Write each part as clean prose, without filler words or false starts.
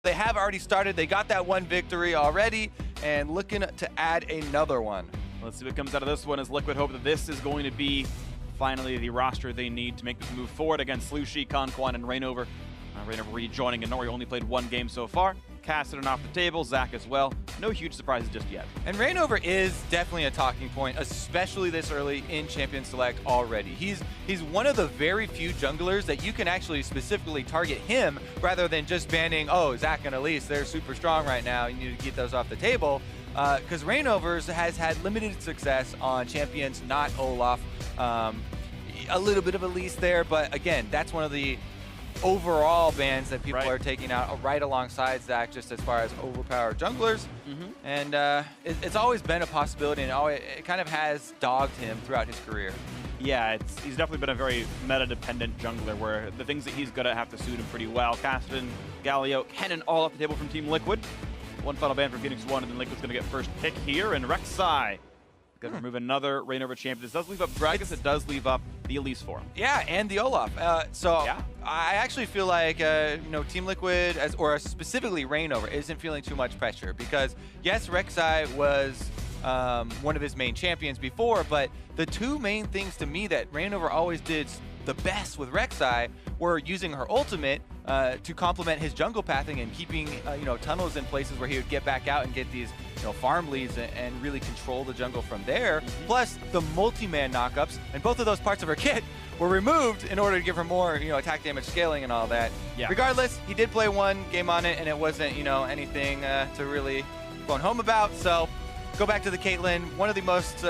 They have already started. They got that one victory already and looking to add another one. Let's see what comes out of this one, as Liquid hope that this is going to be finally the roster they need to make this move forward against Slushi, Conquan, and Rainover. Rainover rejoining, and Nori only played one game so far. Cassidy off the table, Zach as well. No huge surprises just yet. And Rainover is definitely a talking point, especially this early in Champion Select already. He's one of the very few junglers that you can actually specifically target him rather than just banning, oh, Zach and Elise, they're super strong right now, you need to get those off the table. Because Rainovers has had limited success on champions, not Olaf. A little bit of Elise there, but again, that's one of the overall bans that people are taking out right alongside Zach, just as far as overpowered junglers. And it's always been a possibility, and it kind of has dogged him throughout his career. Yeah, he's definitely been a very meta-dependent jungler, where the things that he's good at have to suit him pretty well. Cassidy, Galio, Kennen all off the table from Team Liquid. One final ban for Phoenix1, and then Liquid's going to get first pick here, and Rek'Sai going to remove another Rainover champion. This does leave up Gragas, it does leave up the Elise for him. Yeah, and the Olaf. I actually feel like Team Liquid, or specifically Rainover, isn't feeling too much pressure because yes, Rek'Sai was one of his main champions before, but the two main things to me that Rainover always did the best with Rek'Sai were using her ultimate to complement his jungle pathing and keeping tunnels in places where he would get back out and get these farm leads and really control the jungle from there. Plus the multi-man knockups, and both of those parts of her kit were removed in order to give her more attack damage scaling and all that. Regardless, he did play one game on it, and it wasn't anything to really phone home about. So go back to the Caitlyn, one of the most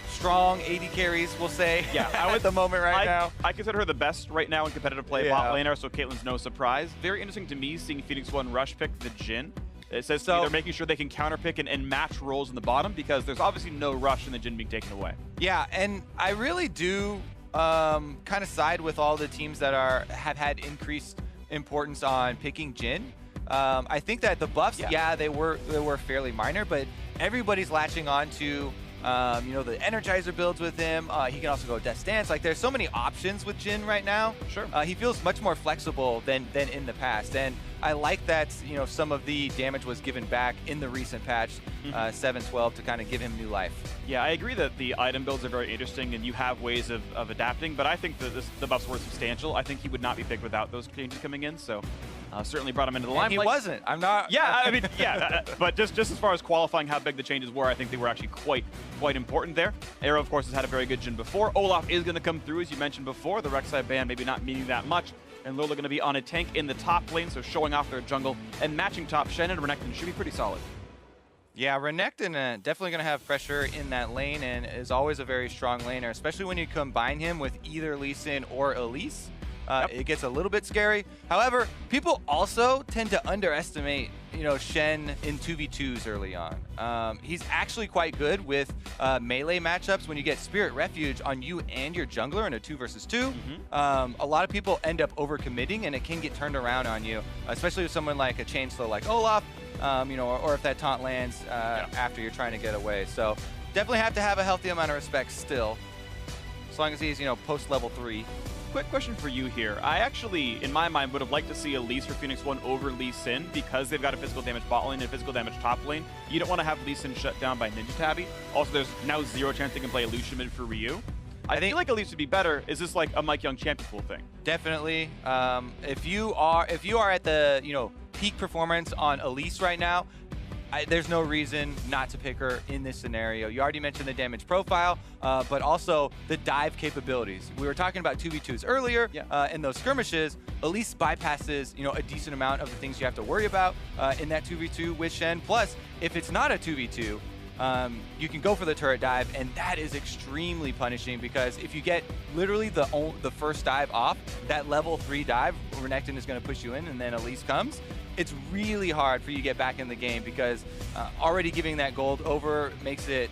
strong AD carries, we'll say, at the moment now. I consider her the best right now in competitive play bot laner, so Caitlyn's no surprise. Very interesting to me seeing Phoenix1 rush pick the Jhin. It says they're making sure they can counter pick and match roles in the bottom, because there's obviously no rush in the Jhin being taken away. Yeah, and I really do kind of side with all the teams that have had increased importance on picking Jhin. I think that the buffs, they were fairly minor, but everybody's latching on to the Energizer builds with him. He can also go Death Stance. Like, there's so many options with Jhin right now. Sure. He feels much more flexible than in the past. And I like that, some of the damage was given back in the recent patch, 7.12, to kind of give him new life. Yeah, I agree that the item builds are very interesting and you have ways of adapting, but I think that the buffs were substantial. I think he would not be picked without those changes coming in, so certainly brought him into the limelight. He wasn't. I'm not. Yeah, I mean, but just as far as qualifying how big the changes were, I think they were actually quite important there. Arrow, of course, has had a very good Jhin before. Olaf is going to come through, as you mentioned before. The Rek'Sai ban maybe not meaning that much. And Lola going to be on a tank in the top lane, so showing off their jungle and matching top. Shen and Renekton should be pretty solid. Yeah, Renekton definitely going to have pressure in that lane and is always a very strong laner, especially when you combine him with either Lee Sin or Elise. It gets a little bit scary. However, people also tend to underestimate, Shen in 2v2s early on. He's actually quite good with melee matchups when you get Spirit Refuge on you and your jungler in a 2 versus 2. A lot of people end up overcommitting, and it can get turned around on you, especially with someone like a Chainslow like Olaf, or if that taunt lands after you're trying to get away. So definitely have to have a healthy amount of respect still, as long as he's, post level 3. Quick question for you here. I actually, in my mind, would have liked to see Elise for Phoenix1 over Lee Sin, because they've got a physical damage bot lane and a physical damage top lane. You don't want to have Lee Sin shut down by Ninja Tabby. Also, there's now 0 chance they can play Lucian mid for Ryu. I feel like Elise would be better. Is this like a Mike Young champion pool thing? Definitely. If you are at the peak performance on Elise right now, there's no reason not to pick her in this scenario. You already mentioned the damage profile, but also the dive capabilities. We were talking about 2v2s earlier in those skirmishes. Elise bypasses a decent amount of the things you have to worry about in that 2v2 with Shen. Plus, if it's not a 2v2, you can go for the turret dive, and that is extremely punishing, because if you get literally the first dive off, that level 3 dive, Renekton is going to push you in, and then Elise comes. It's really hard for you to get back in the game, because already giving that gold over makes it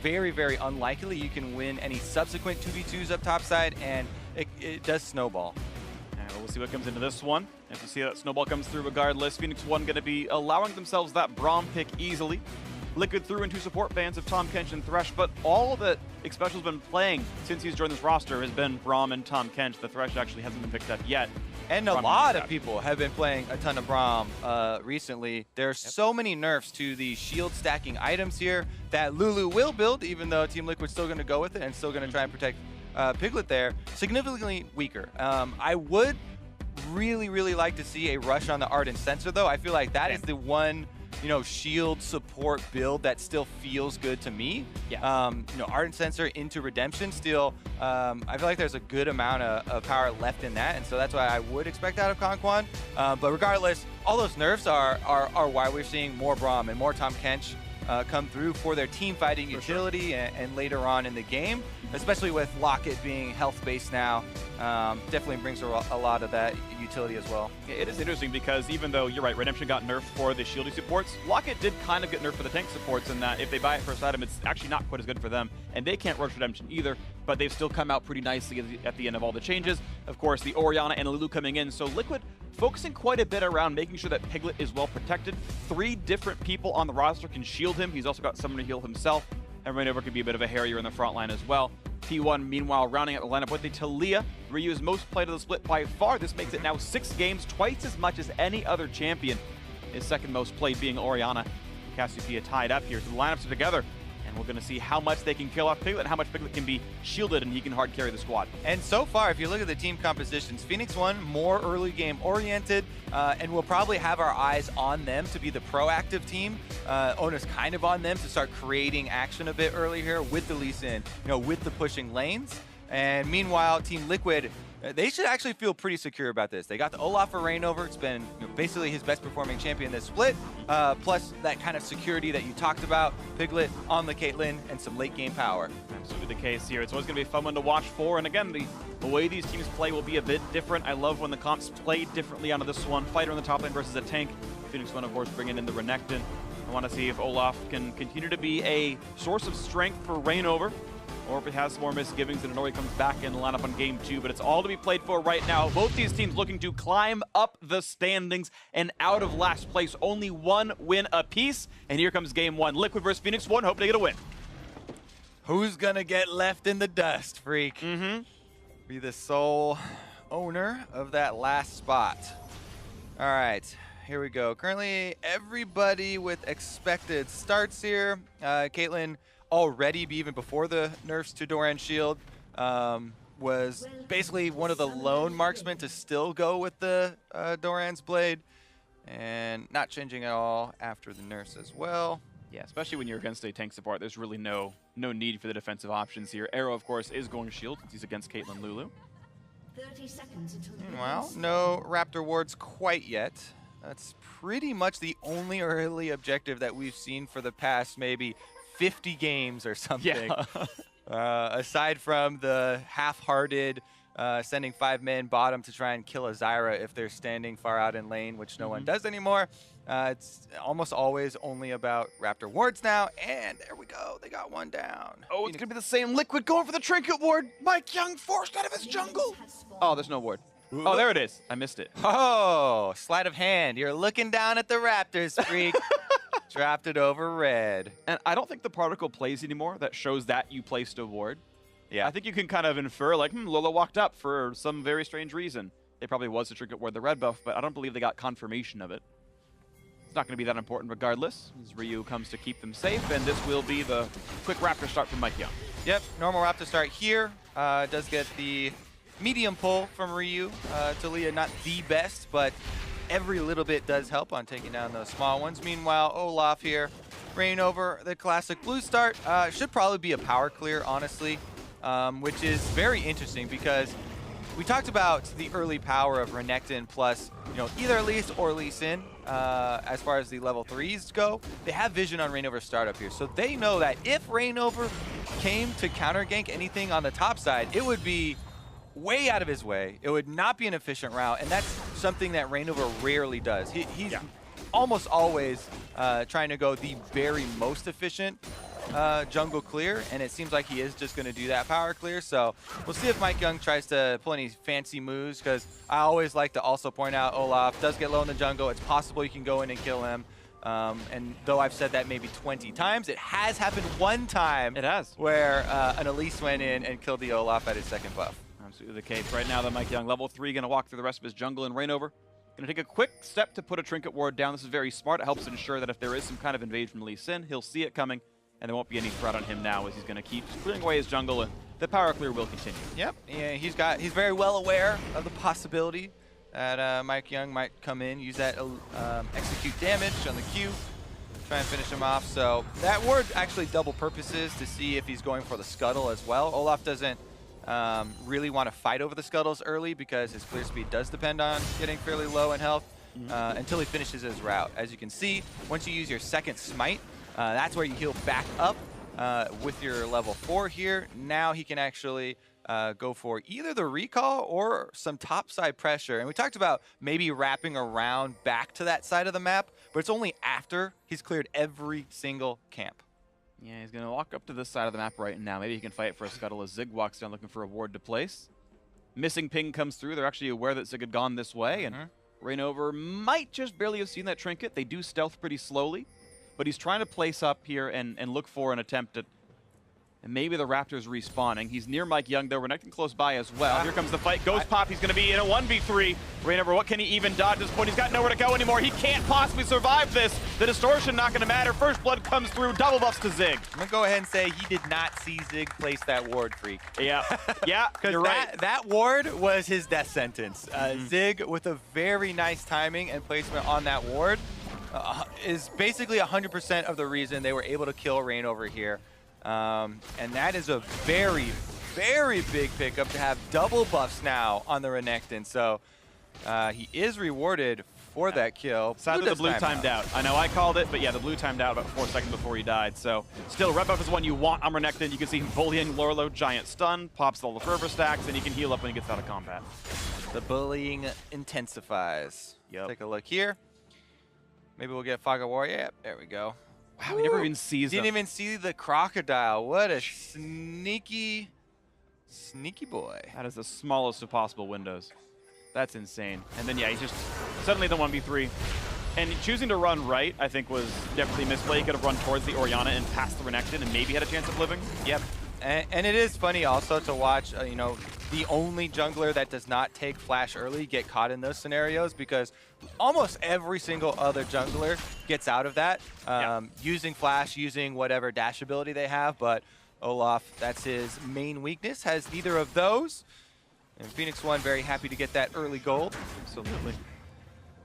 very, very unlikely you can win any subsequent 2v2s up topside, and it does snowball. And we'll see what comes into this one. As you see, that snowball comes through regardless. Phoenix1 going to be allowing themselves that Braum pick easily. Liquid threw in 2 support bans of Tahm Kench and Thresh, but all that Xpecial's been playing since he's joined this roster has been Braum and Tahm Kench. The Thresh actually hasn't been picked up yet. And a lot of people have been playing a ton of Braum recently. There's so many nerfs to the shield stacking items here that Lulu will build, even though Team Liquid's still going to go with it and still going to try and protect Piglet there. Significantly weaker. I would really like to see a rush on the Ardent Sensor, though. I feel like that is the one, shield support build that still feels good to me. Ardent Sensor into Redemption still, I feel like there's a good amount of power left in that, and so that's why I would expect out of Conquan. But regardless, all those nerfs are why we're seeing more Braum and more Tahm Kench come through for their team fighting utility and later on in the game, especially with Locket being health-based now. Definitely brings a lot of that utility as well. It is interesting because even though you're right, Redemption got nerfed for the shielding supports, Locket did kind of get nerfed for the tank supports in that if they buy it first item, it's actually not quite as good for them, and they can't rush Redemption either, but they've still come out pretty nicely at the end of all the changes. Of course, the Orianna and Lulu coming in, so Liquid focusing quite a bit around making sure that Piglet is well protected. 3 different people on the roster can shield him. He's also got someone to heal himself, and Rainover could be a bit of a harrier in the front line as well. P1, meanwhile, rounding out the lineup with the Taliyah. Ryu's most played of the split by far. This makes it now 6 games, twice as much as any other champion. His second most played being Orianna. Cassiopeia tied up here, so the lineups are together. And we're going to see how much they can kill off Piglet and how much Piglet can be shielded and he can hard carry the squad. And so far, if you look at the team compositions, Phoenix1 more early game oriented, and we'll probably have our eyes on them to be the proactive team. Onus kind of on them to start creating action a bit early here with the Lee Sin, with the pushing lanes. And meanwhile, Team Liquid, they should actually feel pretty secure about this. They got the Olaf for Rainover. It's been basically his best performing champion this split, plus that kind of security that you talked about. Piglet on the Caitlyn and some late game power. Absolutely the case here. It's always going to be a fun one to watch for. And again, the way these teams play will be a bit different. I love when the comps play differently onto this one. Fighter on the top lane versus a tank. Phoenix1, of course, bringing in the Renekton. I want to see if Olaf can continue to be a source of strength for Rainover, or if it has some more misgivings and Inori comes back in the lineup on game 2. But it's all to be played for right now. Both these teams looking to climb up the standings and out of last place. Only 1 win apiece. And here comes game 1. Liquid versus Phoenix1. Hope they get a win. Who's going to get left in the dust, Freak? Be the sole owner of that last spot. All right, here we go. Currently, everybody with expected starts here. Caitlyn, already, even before the nerfs to Doran's shield, was basically one of the lone marksmen to still go with the Doran's blade, and not changing at all after the nerfs as well. Yeah, especially when you're against a tank support, there's really no need for the defensive options here. Arrow, of course, is going to shield since he's against Caitlyn Lulu. 30 seconds until Meanwhile, no Raptor wards quite yet. That's pretty much the only early objective that we've seen for the past maybe 50 games or something. Yeah. Aside from the half-hearted sending 5-man bottom to try and kill a Zyra if they're standing far out in lane, which no one does anymore. It's almost always only about Raptor wards now, and there we go. They got one down. Oh, it's going to be the same Liquid going for the Trinket ward. Mike Young forced out of his jungle. Oh, there's no ward. Oh, there it is. I missed it. Oh, sleight of hand. You're looking down at the Raptors, Freak. Dropped it over red. And I don't think the particle plays anymore that shows that you placed a ward. Yeah. I think you can kind of infer, like, Lola walked up for some very strange reason. It probably was the Trinket ward, the red buff, but I don't believe they got confirmation of it. It's not going to be that important regardless, as Ryu comes to keep them safe, and this will be the quick Raptor start from Mike Young. Yep, normal Raptor start here. Does get the medium pull from Ryu. Taliyah not the best, but every little bit does help on taking down those small ones. Meanwhile, Olaf here, Rainover, the classic blue start. Should probably be a power clear, honestly, which is very interesting because we talked about the early power of Renekton plus, either Elise or Lee Sin as far as the level 3s go. They have vision on Rainover's startup here, so they know that if Rainover came to counter gank anything on the top side, it would be way out of his way. It would not be an efficient route, and that's something that Rainover rarely does. He's almost always trying to go the very most efficient jungle clear, and it seems like he is just going to do that power clear. So we'll see if Mike Young tries to pull any fancy moves, because I always like to also point out Olaf does get low in the jungle. It's possible you can go in and kill him. And though I've said that maybe 20 times, it has happened one time. It has. Where an Elise went in and killed the Olaf at his second buff. Sounds to be the case. Right now, though, Mike Young, level 3, going to walk through the rest of his jungle and Reignover. Going to take a quick step to put a trinket ward down. This is very smart. It helps ensure that if there is some kind of invasion from Lee Sin, he'll see it coming, and there won't be any threat on him now as he's going to keep clearing away his jungle, and the power clear will continue. Yep, yeah, he's very well aware of the possibility that Mike Young might come in, use that execute damage on the Q, try and finish him off. So that ward actually double purposes to see if he's going for the scuttle as well. Olaf doesn't really want to fight over the scuttles early because his clear speed does depend on getting fairly low in health until he finishes his route. As you can see, once you use your second smite, that's where you heal back up with your level 4 here. Now he can actually go for either the recall or some topside pressure. And we talked about maybe wrapping around back to that side of the map, but it's only after he's cleared every single camp. Yeah, he's going to walk up to this side of the map right now. Maybe he can fight for a scuttle as Zig walks down looking for a ward to place. Missing ping comes through. They're actually aware that Zig had gone this way, and Reignover might just barely have seen that trinket. They do stealth pretty slowly, but he's trying to place up here and look for an attempt at and maybe the Raptors respawning. He's near Mike Young, though. Renekton close by as well. Here comes the fight. Ghost Pop. He's going to be in a 1v3. Reignover, what can he even dodge at this point? He's got nowhere to go anymore. He can't possibly survive this. The distortion not going to matter. First blood comes through. Double buffs to Zig. I'm going to go ahead and say he did not see Zig place that ward, Freak. Yeah, yeah, you're right. That ward was his death sentence. Zig, with a very nice timing and placement on that ward, is basically 100% of the reason they were able to kill Reignover here. And that is a very, very big pickup to have double buffs now on the Renekton. So he is rewarded for that kill. Sadly, the blue timed out. I know I called it, but yeah, the blue timed out about 4 seconds before he died. So still, red buff is one you want on Renekton. You can see him bullying Lorlo, giant stun, pops all the fervor stacks, and he can heal up when he gets out of combat. The bullying intensifies. Yep. Take a look here. Maybe we'll get Fog of War. Yeah, there we go. Wow, he never even sees Didn't even see the crocodile. What a sneaky boy. That is the smallest of possible windows. That's insane. And then, yeah, he's just suddenly the 1v3. And choosing to run right, I think, was definitely misplay. He could have run towards the Orianna and past the Renekton and maybe had a chance of living. Yep. And it is funny also to watch, you know, the only jungler that does not take flash early get caught in those scenarios, because almost every single other jungler gets out of that using flash, using whatever dash ability they have. But Olaf, that's his main weakness, has neither of those. And Phoenix1 very happy to get that early gold. Absolutely.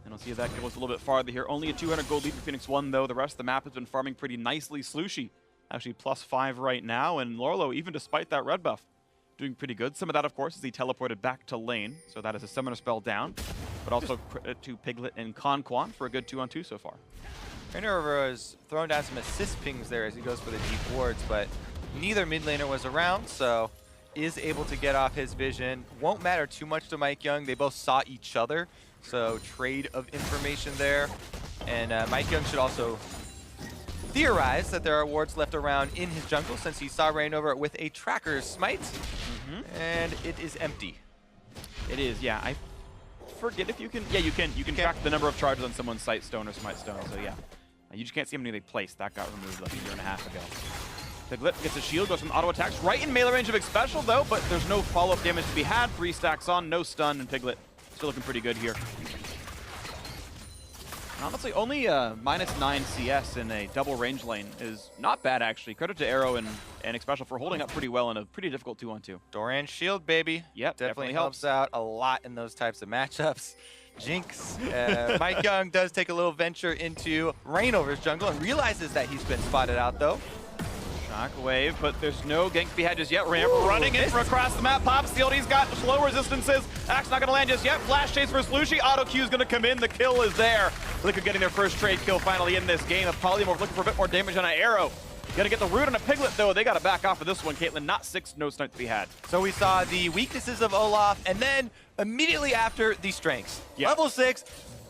And we'll see if that goes a little bit farther here. Only a 200 gold lead for Phoenix1, though. The rest of the map has been farming pretty nicely. Slushie actually +5 right now, and Lorlo, even despite that red buff, doing pretty good. Some of that, of course, is he teleported back to lane, so that is a summoner spell down, but also to Piglet and Conquan for a good 2-on-2 so far. Reignover has thrown down some assist pings there as he goes for the deep wards, but neither mid laner was around, so is able to get off his vision. Won't matter too much to Mike Young. They both saw each other, so trade of information there. And Mike Young should also theorize that there are wards left around in his jungle, since he saw Reignover with a tracker smite, and it is empty. It is, yeah. I forget if you can. Yeah, you can. You can track the number of charges on someone's sight stone or smite stone. So yeah, you just can't see how many they placed. That got removed like a year and a half ago. Piglet gets a shield, goes from auto attacks right in melee range of X-Special though, but there's no follow-up damage to be had. 3 stacks on, no stun, and Piglet still looking pretty good here. Honestly, only -9 CS in a double range lane is not bad, actually. Credit to Arrow and X-Special for holding up pretty well in a pretty difficult 2-on-2. Doran's shield, baby. Yep, definitely helps out a lot in those types of matchups. Jinx. Mike Young does take a little venture into Reignover's jungle and realizes that he's been spotted out, though. Shockwave, but there's no gank to be had just yet. Running in from across the map. Pops the ult. He's got slow resistances. Axe not going to land just yet. Flash chase for Slushie. Auto Q is going to come in. The kill is there. Liquid getting their first trade kill finally in this game. Polymorph looking for a bit more damage on an Arrow. Gonna get the root on a Piglet, though. They got to back off of this one. Caitlyn, not 6, no snipe to be had. So we saw the weaknesses of Olaf, and then immediately after, the strengths. Yeah. Level 6,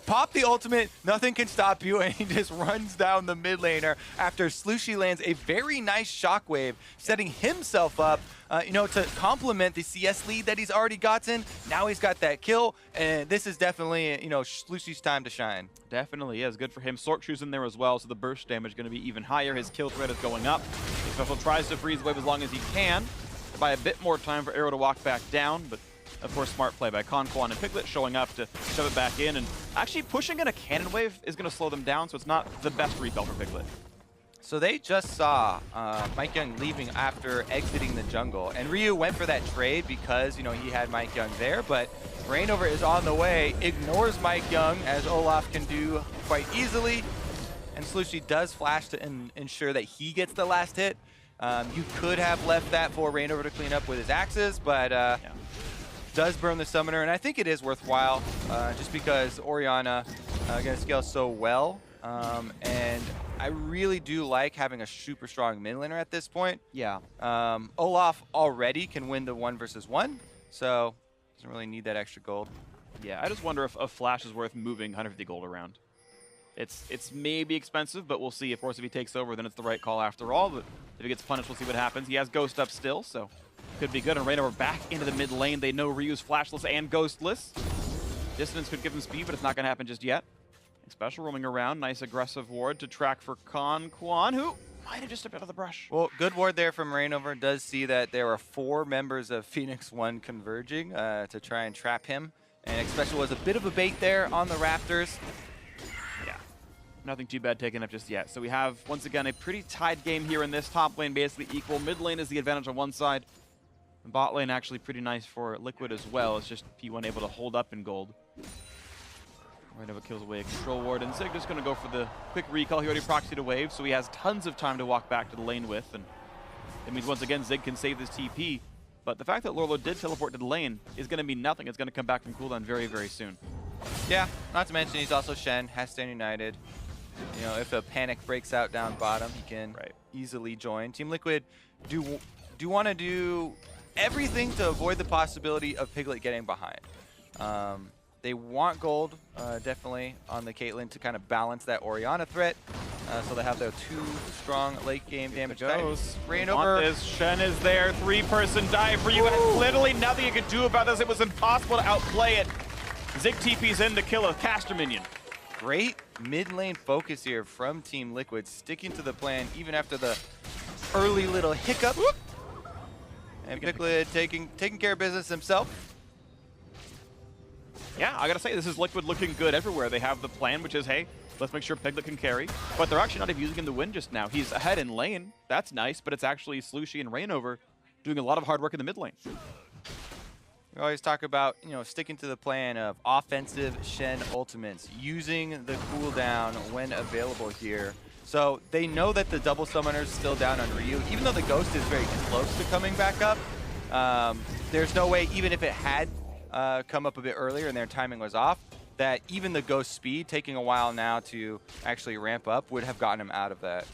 pop the ultimate, nothing can stop you, and he just runs down the mid laner after Slushie lands a very nice shockwave, setting himself up, you know, to complement the CS lead that he's already gotten. Now he's got that kill, and this is definitely, you know, Slushie's time to shine. Definitely is. Good for him. Sork Shoe's in there as well, so the burst damage going to be even higher. His kill threat is going up. Special tries to freeze the wave as long as he can. to buy a bit more time for Arrow to walk back down, but of course, smart play by Conquan and Piglet showing up to shove it back in, and actually pushing in a cannon wave is going to slow them down, so it's not the best recall for Piglet. So they just saw Mike Young leaving after exiting the jungle, and Ryu went for that trade because, you know, he had Mike Young there, but Reignover is on the way, ignores Mike Young, as Olaf can do quite easily, and Slushie does flash to ensure that he gets the last hit. You could have left that for Reignover to clean up with his axes, but does burn the summoner, and I think it is worthwhile just because Orianna going to scale so well, and I really do like having a super strong mid laner at this point. Yeah. Olaf already can win the 1 versus 1, so doesn't really need that extra gold. Yeah, I just wonder if a flash is worth moving 150 gold around. It's maybe expensive, but we'll see. Of course, if he takes over, then it's the right call after all, but if he gets punished, we'll see what happens. He has Ghost up still, so could be good. And Reignover back into the mid lane. They know Ryu's flashless and ghostless. Distance could give him speed, but it's not going to happen just yet. Special roaming around. Nice aggressive ward to track for Conquan, who might have just stepped out of the brush. Well, good ward there from Reignover. Does see that there are 4 members of Phoenix1 converging to try and trap him. And Special was a bit of a bait there on the Raptors. Yeah, nothing too bad taken up just yet. So we have, once again, a pretty tied game here in this. Top lane basically equal. Mid lane is the advantage on one side. And bot lane actually pretty nice for Liquid as well. It's just P1 able to hold up in gold. Reignover kills away a control ward, and Zig just going to go for the quick recall. He already proxied a wave, so he has tons of time to walk back to the lane with, and it means once again Zig can save this TP. But the fact that Lorlo did teleport to the lane is going to mean nothing. It's going to come back from cooldown very, very soon. Yeah, not to mention he's also Shen, has Stand United. You know, if a panic breaks out down bottom, he can easily join. Team Liquid do want to do everything to avoid the possibility of Piglet getting behind. They want gold, definitely, on the Caitlyn to kind of balance that Orianna threat. So they have their 2 strong late game damage. Reignover. Shen is there. 3-person dive for you. And literally nothing you can do about this. It was impossible to outplay it. Zig TP's in to kill a caster minion. Great mid lane focus here from Team Liquid, sticking to the plan even after the early little hiccup. And Piglet taking care of business himself. Yeah, I gotta say, this is Liquid looking good everywhere. They have the plan, which is, hey, let's make sure Piglet can carry. But they're actually not even using him to win just now. He's ahead in lane. That's nice, but it's actually Slushie and Reignover doing a lot of hard work in the mid lane. We always talk about, you know, sticking to the plan of offensive Shen ultimates, using the cooldown when available here. So they know that the double summoner's still down on Ryu. Even though the Ghost is very close to coming back up, there's no way, even if it had come up a bit earlier and their timing was off, that even the Ghost speed, taking a while now to actually ramp up, would have gotten him out of that.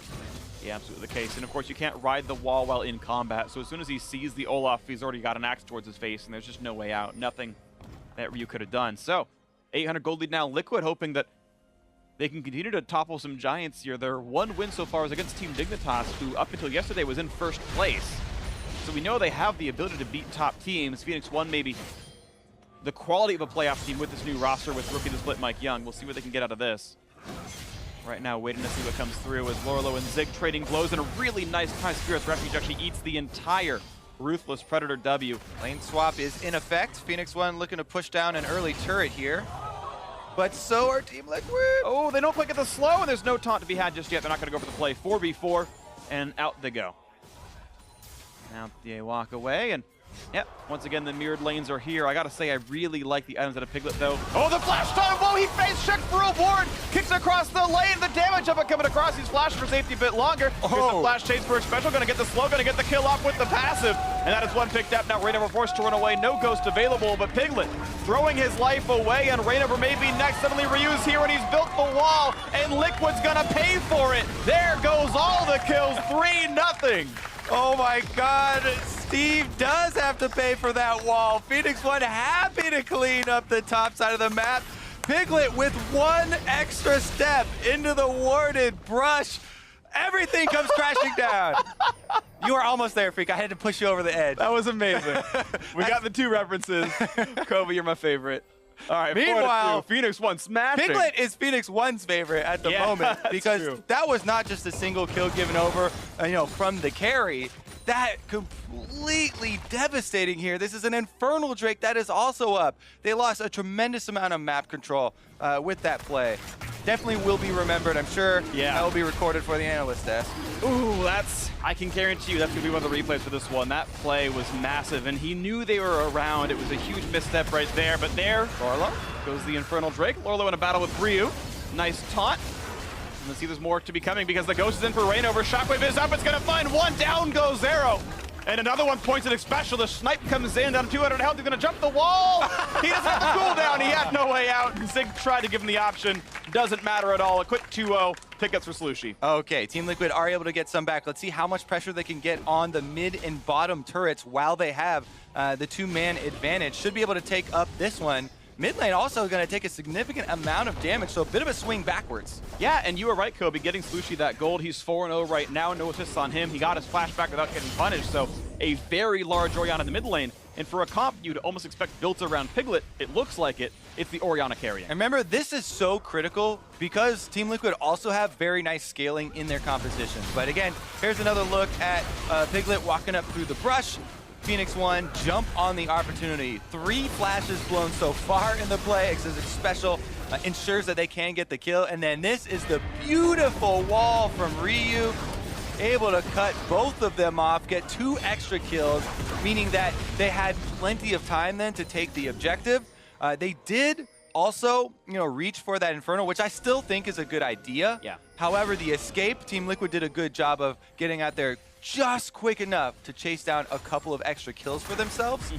Yeah, absolutely the case. And of course, you can't ride the wall while in combat. So as soon as he sees the Olaf, he's already got an axe towards his face, and there's just no way out. Nothing that Ryu could have done. So 800 gold lead now. Liquid hoping that they can continue to topple some giants here. Their 1 win so far is against Team Dignitas, who up until yesterday was in first place. So we know they have the ability to beat top teams. Phoenix1 maybe the quality of a playoff team with this new roster with rookie to split Mike Young. We'll see what they can get out of this. Right now, waiting to see what comes through as Lorlo and Zig trading blows, and a really nice High Spirit's Refuge actually eats the entire Ruthless Predator W. Lane swap is in effect. Phoenix1 looking to push down an early turret here. But so are Team Liquid. Oh, they don't quite get the slow, and there's no taunt to be had just yet. They're not going to go for the play. 4v4, and out they go. Now they walk away, and yep, once again, the mirrored lanes are here. I gotta say, I really like the items out of Piglet, though. Oh, the flash time! Whoa, he face checked for a ward! Kicks across the lane, the damage of it coming across. He's flashing for safety a bit longer. Here's the flash chase for a special. Gonna get the slow, gonna get the kill off with the passive. And that is one picked up. Now Reignover forced to run away. No Ghost available, but Piglet throwing his life away, and Reignover may be next. Suddenly Ryu's here, and he's built the wall, and Liquid's gonna pay for it. There goes all the kills, 3-0. Oh my God, Steve does have to pay for that wall. Phoenix1 happy to clean up the top side of the map. Piglet with 1 extra step into the warded brush. Everything comes crashing down. You were almost there, Freak. I had to push you over the edge. That was amazing. We got the 2 references. Kobe, you're my favorite. All right, meanwhile, Phoenix1 smashing. Piglet is Phoenix1's favorite at the moment because that was not just a single kill given over, you know, from the carry. that completely devastating here. This is an Infernal Drake that is also up. They lost a tremendous amount of map control with that play. Definitely will be remembered. I'm sure that will be recorded for the analyst desk. Ooh, I can guarantee you that's going to be one of the replays for this one. That play was massive, and he knew they were around. It was a huge misstep right there, but there goes the Infernal Drake. Lorlo in a battle with Ryu. Nice taunt. And let's see, there's more to be coming because the Ghost is in for Rainover. Shockwave is up. It's going to find one. Down goes Zero. And another one points at special. The snipe comes in down 200 health. He's going to jump the wall. He doesn't have the cooldown. He had no way out. Zig tried to give him the option. Doesn't matter at all. A quick 2-0 pickups for Slushie. Okay, Team Liquid are able to get some back. Let's see how much pressure they can get on the mid and bottom turrets while they have the two-man advantage. Should be able to take up this one. Mid lane also going to take a significant amount of damage, so a bit of a swing backwards. Yeah, and you were right, Kobe, getting Slushie that gold. He's 4-0 right now, no assists on him. He got his flashback without getting punished, so a very large Orianna in the mid lane. And for a comp you'd almost expect built around Piglet, it looks like it's the Orianna carrying. And remember, this is so critical because Team Liquid also have very nice scaling in their compositions. But again, here's another look at Piglet walking up through the brush. Phoenix1 jump on the opportunity. 3 flashes blown so far in the play. It's special, ensures that they can get the kill. And then this is the beautiful wall from Ryu. Able to cut both of them off, get 2 extra kills, meaning that they had plenty of time then to take the objective. They did also, reach for that Infernal, which I still think is a good idea. Yeah. However, the escape, Team Liquid did a good job of getting out there just quick enough to chase down a couple of extra kills for themselves,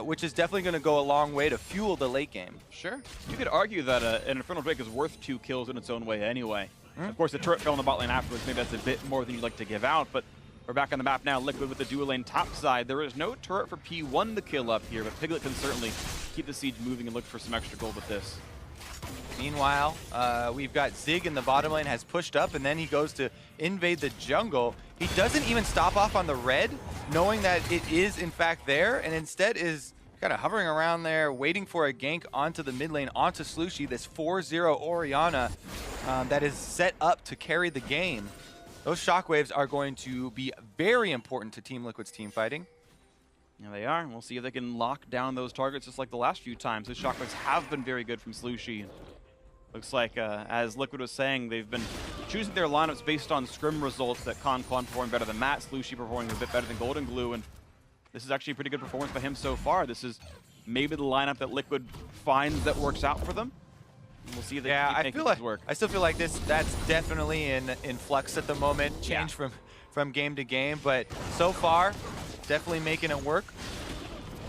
which is definitely going to go a long way to fuel the late game. Sure. You could argue that an Infernal Drake is worth 2 kills in its own way anyway. Of course, the turret fell in the bot lane afterwards. Maybe that's a bit more than you'd like to give out, but we're back on the map now. Liquid with the dual lane top side. There is no turret for P1 to kill up here, but Piglet can certainly keep the siege moving and look for some extra gold with this. Meanwhile, we've got Zig in the bottom lane, has pushed up, and then he goes to invade the jungle. He doesn't even stop off on the red, knowing that it is in fact there, and instead is kind of hovering around there, waiting for a gank onto the mid lane, onto Slushie, this 4-0 Orianna that is set up to carry the game. Those shockwaves are going to be very important to Team Liquid's team fighting. Yeah, they are, and we'll see if they can lock down those targets just like the last few times. Those shockwaves have been very good from Slushie. Looks like, as Liquid was saying, they've been choosing their lineups based on scrim results that Quan performing better than Matt, Slushie performing a bit better than Golden Glue, and this is actually a pretty good performance by him so far. This is maybe the lineup that Liquid finds that works out for them. And we'll see if they keep making things work. I still feel like that's definitely in flux at the moment, change from game to game, but so far, definitely making it work.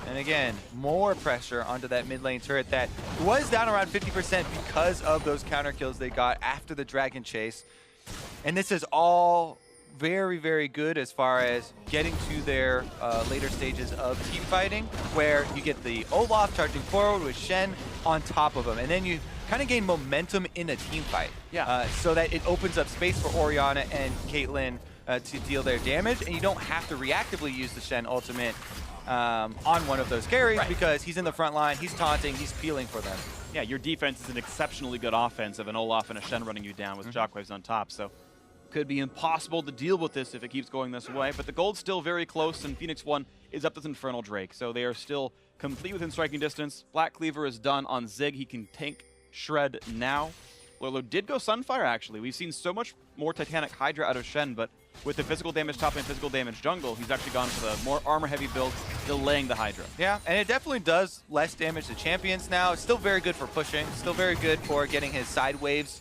And again, more pressure onto that mid lane turret that was down around 50% because of those counter kills they got after the Dragon Chase. And this is all very, very good as far as getting to their later stages of team fighting, where you get the Olaf charging forward with Shen on top of him. And then you kind of gain momentum in a team fight. So that it opens up space for Orianna and Caitlyn to deal their damage, and you don't have to reactively use the Shen ultimate on one of those carries because he's in the front line, he's taunting, he's peeling for them. Yeah, your defense is an exceptionally good offense of an Olaf and a Shen running you down with shockwaves on top, so could be impossible to deal with this if it keeps going this way, but the gold's still very close, and Phoenix1 is up this Infernal Drake, so they are still complete within striking distance. Black Cleaver is done on Zig. He can tank Shred now. Lolo did go Sunfire, actually. We've seen so much more Titanic Hydra out of Shen, but with the physical damage top and physical damage jungle, he's actually gone for the more armor-heavy build, delaying the Hydra. Yeah, and it definitely does less damage to champions now. It's still very good for pushing. Still very good for getting his side waves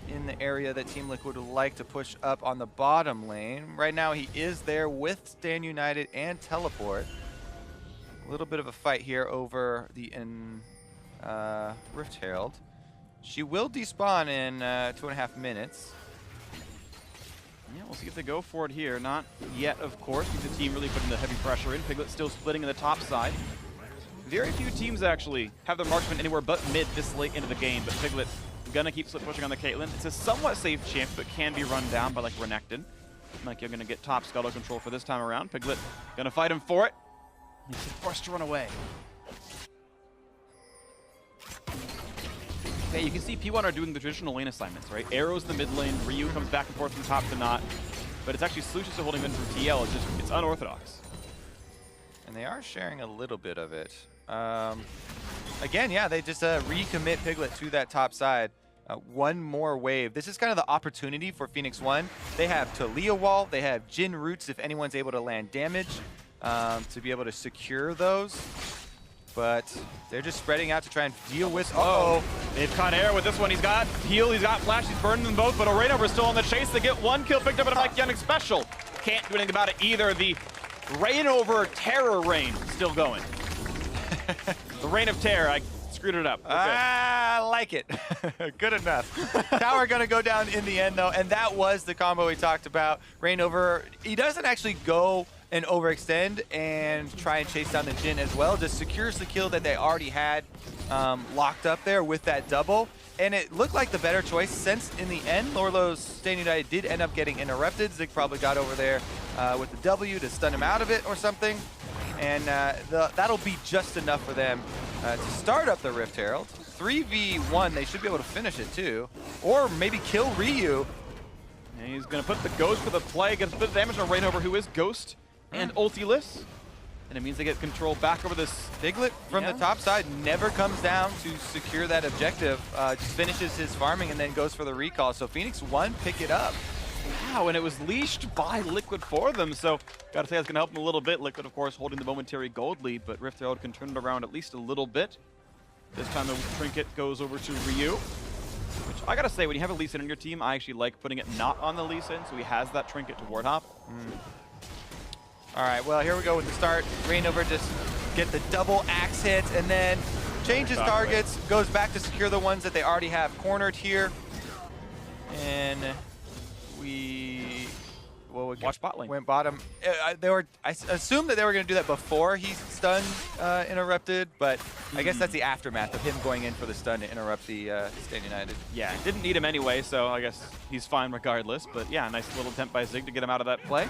in the area that Team Liquid would like to push up on the bottom lane. Right now, he is there with Stand United and Teleport. A little bit of a fight here over the Rift Herald. She will despawn in 2.5 minutes. Yeah, we'll see if they go for it here. Not yet, of course, because the team really putting the heavy pressure in. Piglet still splitting in the top side. Very few teams actually have their marksman anywhere but mid this late into the game, but Piglet gonna keep split pushing on the Caitlyn. It's a somewhat safe champ, but can be run down by like Renekton. Like you're gonna get top scuttle control for this time around. Piglet gonna fight him for it. He's forced to run away. Okay, you can see P1 are doing the traditional lane assignments, right? Arrows in the mid lane, Ryu comes back and forth from top to not. but it's actually Slushie still holding in for TL. It's unorthodox. And they are sharing a little bit of it. Again, yeah, they just recommit Piglet to that top side. One more wave. This is kind of the opportunity for Phoenix1. They have Talia Wall, they have Jin Roots if anyone's able to land damage to be able to secure those. But they're just spreading out to try and deal with. Uh-oh. They've caught air with this one. He's got heal, he's got flash, he's burning them both, but Rainover's still on the chase. They get one kill picked up and a Mike Young special. Can't do anything about it either. The Rainover Terror Rain still going. The Reign of Terror. I screwed it up. Okay. I like it. Good enough. Tower gonna go down in the end though, and that was the combo we talked about. Rainover, he doesn't actually go and overextend and try and chase down the Jin as well. Just secures the kill that they already had locked up there with that double. And it looked like the better choice since in the end, Lorlo's Staying United did end up getting interrupted. Zig probably got over there with the W to stun him out of it or something. And that'll be just enough for them to start up the Rift Herald. 3v1, they should be able to finish it too. Or maybe kill Ryu. And he's going to put the Ghost for the play, gets a bit of damage on Rainover, who is Ghost and ulti-less. And it means they get control back over this. Piglet from the top side never comes down to secure that objective. Just finishes his farming and then goes for the recall. So Phoenix1 pick it up. Wow, and it was leashed by Liquid for them, so gotta say that's gonna help them a little bit. Liquid, of course, holding the momentary gold lead, but Rift Herald can turn it around at least a little bit. This time the trinket goes over to Ryu, which I gotta say, when you have a Lee Sin in your team, I actually like putting it not on the Lee Sin, so he has that trinket to ward hop. All right, well, here we go with the start. Rainover just get the double axe hit and then changes targets, goes back to secure the ones that they already have cornered here. And we watch bot lane. Went bottom. I assumed that they were going to do that before he stunned interrupted, but I guess that's the aftermath of him going in for the stun to interrupt the Staying United. Yeah, didn't need him anyway, so I guess he's fine regardless. But yeah, nice little attempt by Zig to get him out of that play.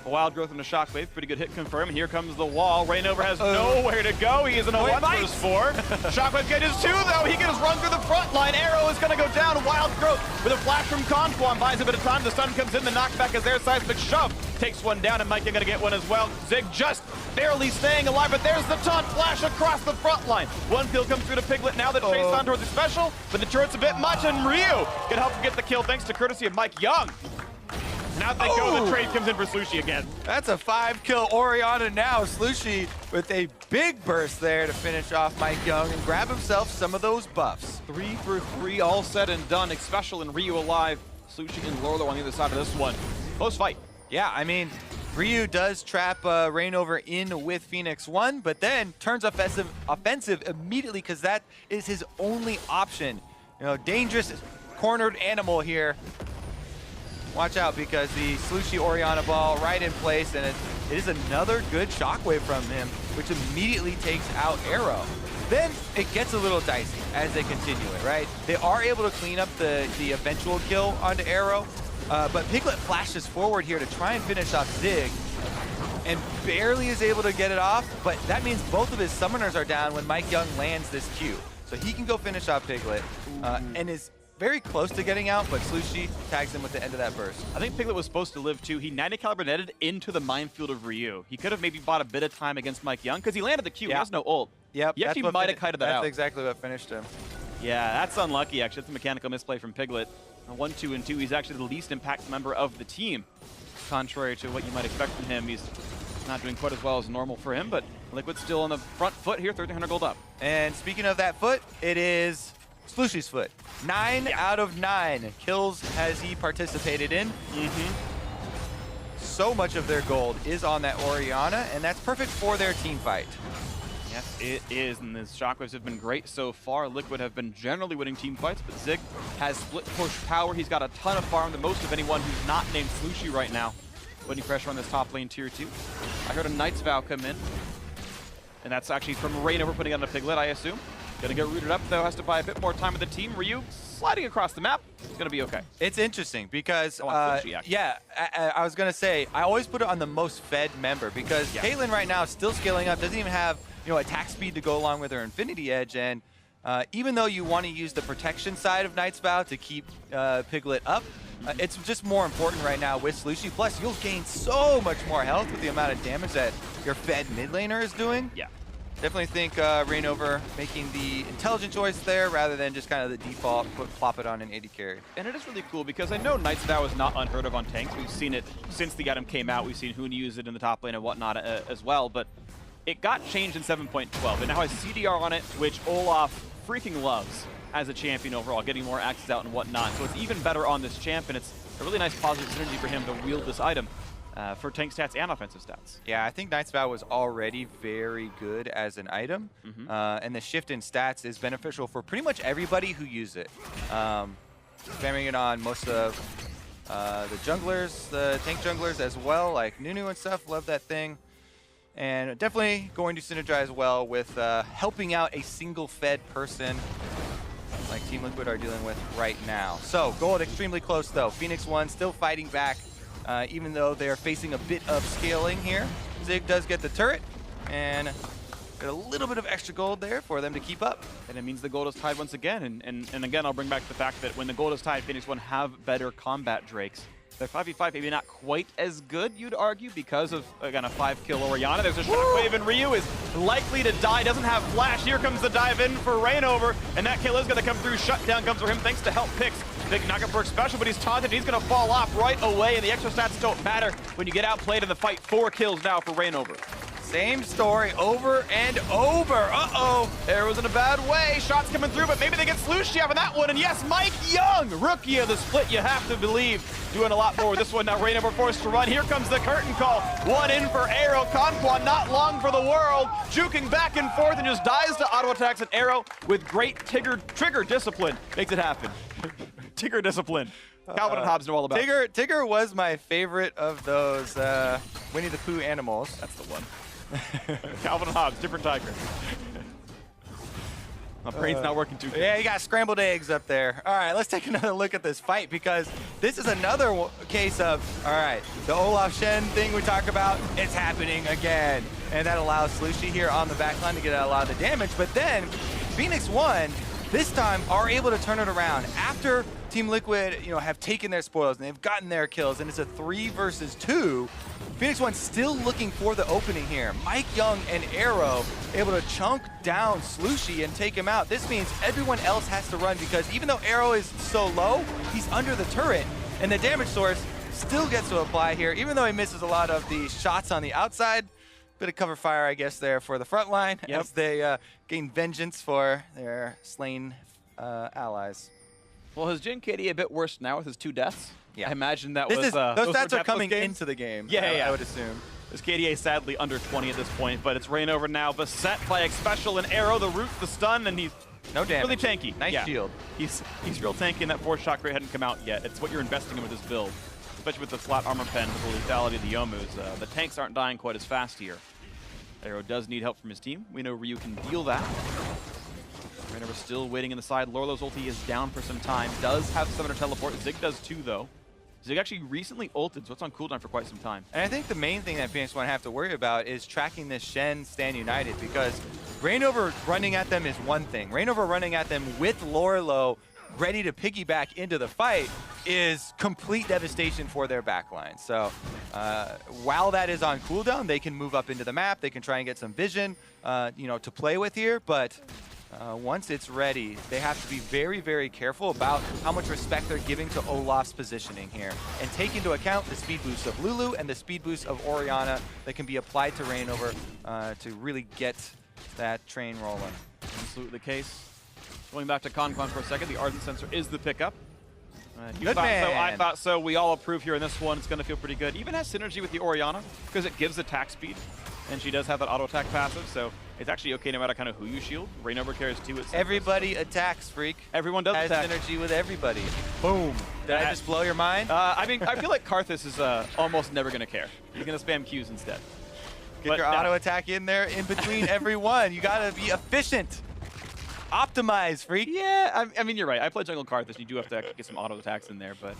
A wild growth and a shockwave, pretty good hit confirm, and here comes the wall. Rainover has nowhere to go. He is in a 1 versus 4. Shockwave catches 2 though. He gets run through the front line. Arrow is gonna go down. Wild growth with a flash from Conquan, buys a bit of time. The stun comes in. The knockback is there. Seismic shove takes one down, and Mike gonna get one as well. Zig just barely staying alive, but there's the taunt flash across the front line. One kill comes through to Piglet. Now the chase on towards the special, but the turret's a bit much, and Ryu can help him get the kill thanks to courtesy of Mike Young. Now they go, the trade comes in for Slushie again. That's a 5-kill Orianna now. Slushie with a big burst there to finish off Mike Young and grab himself some of those buffs. 3 for 3, all said and done. Special and Ryu alive. Slushie and Lorlo on the other side of this one. Close fight. Yeah, I mean, Ryu does trap Rainover in with Phoenix1, but then turns offensive immediately because that is his only option. You know, dangerous cornered animal here. Watch out because the Slushie Orianna ball right in place, and it is another good shockwave from him, which immediately takes out Arrow. Then it gets a little dicey as they continue it, right? They are able to clean up the eventual kill onto Arrow, but Piglet flashes forward here to try and finish off Zig, and barely is able to get it off, but that means both of his summoners are down when Mike Young lands this Q. So he can go finish off Piglet, and is very close to getting out, but Slushie tags him with the end of that burst. I think Piglet was supposed to live too. He 90 caliber netted into the minefield of Ryu. He could have maybe bought a bit of time against Mike Young because he landed the Q. He has no ult. Yep, he actually might have kited that out. That's exactly what finished him. Yeah, that's unlucky actually. That's a mechanical misplay from Piglet. 1, 2, and 2. He's actually the least impactful member of the team. Contrary to what you might expect from him, he's not doing quite as well as normal for him, but Liquid's still on the front foot here, 1,300 gold up. And speaking of that foot, it is Slushie's foot. 9 out of 9 kills has he participated in. So much of their gold is on that Orianna, and that's perfect for their team fight. Yes, it is, and the shockwaves have been great so far. Liquid have been generally winning team fights, but Zig has split push power. He's got a ton of farm, the most of anyone who's not named Slushie right now. Putting pressure on this top lane tier 2. I heard a Knight's Vow come in, and that's actually from Rainover putting on a Piglet, I assume. Gonna get rooted up though, has to buy a bit more time with the team. Ryu sliding across the map, it's gonna be okay. It's interesting because, Slushie, yeah, I was gonna say, I always put it on the most fed member because Caitlyn right now is still scaling up, doesn't even have, you know, attack speed to go along with her Infinity Edge, and even though you want to use the protection side of Knight's Vow to keep Piglet up, it's just more important right now with Slushie. Plus, you'll gain so much more health with the amount of damage that your fed mid laner is doing. Yeah. Definitely think Rainover making the intelligent choice there rather than just kind of the default plop it on an AD carry. And it is really cool because I know Knight's Vow is not unheard of on tanks. We've seen it since the item came out. We've seen Hoon use it in the top lane and whatnot as well. But it got changed in 7.12. It now has CDR on it, which Olaf freaking loves as a champion overall, getting more axes out and whatnot. So it's even better on this champ, and it's a really nice positive synergy for him to wield this item. For tank stats and offensive stats. Yeah, I think Knight's Vow was already very good as an item, and the shift in stats is beneficial for pretty much everybody who uses it. Spamming it on most of the junglers, the tank junglers as well, like Nunu and stuff, love that thing. And definitely going to synergize well with helping out a single fed person like Team Liquid are dealing with right now. So, gold extremely close though. Phoenix1 still fighting back. Even though they're facing a bit of scaling here. Zig does get the turret, and get a little bit of extra gold there for them to keep up. And it means the gold is tied once again. And again, I'll bring back the fact that when the gold is tied, Phoenix1 have better combat Drakes. Their 5v5 maybe not quite as good, you'd argue, because of, again, a 5-kill Orianna. There's a shockwave, and Ryu is likely to die. Doesn't have flash. Here comes the dive in for Rainover, and that kill is going to come through. Shutdown comes for him thanks to help picks. Big knockup for special, but he's taunted. He's going to fall off right away, and the extra stats don't matter when you get outplayed in the fight. 4 kills now for Rainover. Same story over and over. Uh-oh. Arrow's in a bad way. Shots coming through, but maybe they get Slushie on that one. And yes, Mike Young, rookie of the split, you have to believe, doing a lot more with this one. Now Rainover forced to run. Here comes the curtain call. One in for Arrow. Conquan not long for the world. Juking back and forth and just dies to auto attacks. And Arrow, with great trigger discipline, makes it happen. Tigger discipline. Calvin and Hobbes know all about it. Tigger was my favorite of those Winnie the Pooh animals. That's the one. Calvin and Hobbes, different tiger. My brain's not working too good. Yeah, you got scrambled eggs up there. All right, let's take another look at this fight because this is another case of, all right, the Olaf Shen thing we talk about, it's happening again. And that allows Slushie here on the backline to get a lot of the damage. But then Phoenix1, this time, are able to turn it around. After Team Liquid, have taken their spoils and they've gotten their kills, and it's a 3 versus 2. Phoenix1 still looking for the opening here. Mike Young and Arrow able to chunk down Slushie and take him out. This means everyone else has to run because even though Arrow is so low, he's under the turret, and the damage source still gets to apply here, even though he misses a lot of the shots on the outside. Bit of cover fire, I guess, there for the front line as they gain vengeance for their slain allies. Well, has Jin KD a bit worse now with his 2 deaths? Yeah. I imagine that those stats are coming games. into the game. Yeah, I would assume. This KDA sadly under 20 at this point, but it's Rainover now, beset by a special and Arrow, the root, the stun, and he's no damage. Really tanky. Nice shield. He's real tanky, and that 4th shot crate hadn't come out yet. It's what you're investing in with this build, especially with the flat armor pen, with the lethality of the Yomus. The tanks aren't dying quite as fast here. Arrow does need help from his team. We know Ryu can deal that. Rainover still waiting in the side. Lorlo's ulti is down for some time. Does have Summoner Teleport. Zig does too, though. Zig actually recently ulted, so it's on cooldown for quite some time. And I think the main thing that Phoenix1 have to worry about is tracking this Shen Stand United, because Rainover running at them is one thing. Rainover running at them with Lorlo ready to piggyback into the fight is complete devastation for their backline. So while that is on cooldown, they can move up into the map. They can try and get some vision, to play with here. But once it's ready, they have to be very, very careful about how much respect they're giving to Olaf's positioning here, and take into account the speed boost of Lulu and the speed boost of Orianna that can be applied to Rainover to really get that train rolling. Absolutely the case. Going back to Conquan for a second, the Ardent Sensor is the pickup. Good man. So, I thought so. We all approve here in this one. It's going to feel pretty good. Even has synergy with the Orianna because it gives attack speed, and she does have that auto attack passive, so it's actually okay no matter kind of who you shield. Rainover carries 2 at Everybody attacks, Freak. Everyone does attack. Has synergy with everybody. Boom. Did I just blow your mind? I mean, I feel like Karthus is almost never going to care. He's going to spam Qs instead. Get your auto attack in there in between everyone. You got to be efficient. Optimize, Freak. Yeah, I mean, you're right. I play jungle Karthus. You do have to get some auto attacks in there, but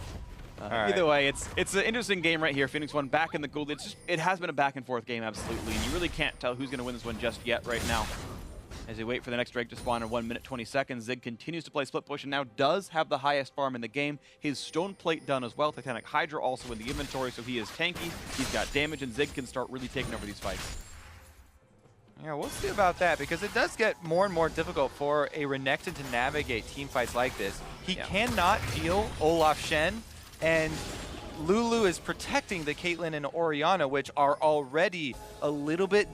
either way, it's an interesting game right here. Phoenix1 back in the gold. It has been a back and forth game, absolutely, and you really can't tell who's going to win this one just yet right now. As they wait for the next Drake to spawn in 1 minute 20 seconds, Zig continues to play split push and now does have the highest farm in the game. His stone plate done as well. Titanic Hydra also in the inventory, so he is tanky. He's got damage, and Zig can start really taking over these fights. Yeah, we'll see about that, because it does get more and more difficult for a Renekton to navigate team fights like this. He cannot deal Olaf Shen, and Lulu is protecting the Caitlyn and Orianna, which are already a little bit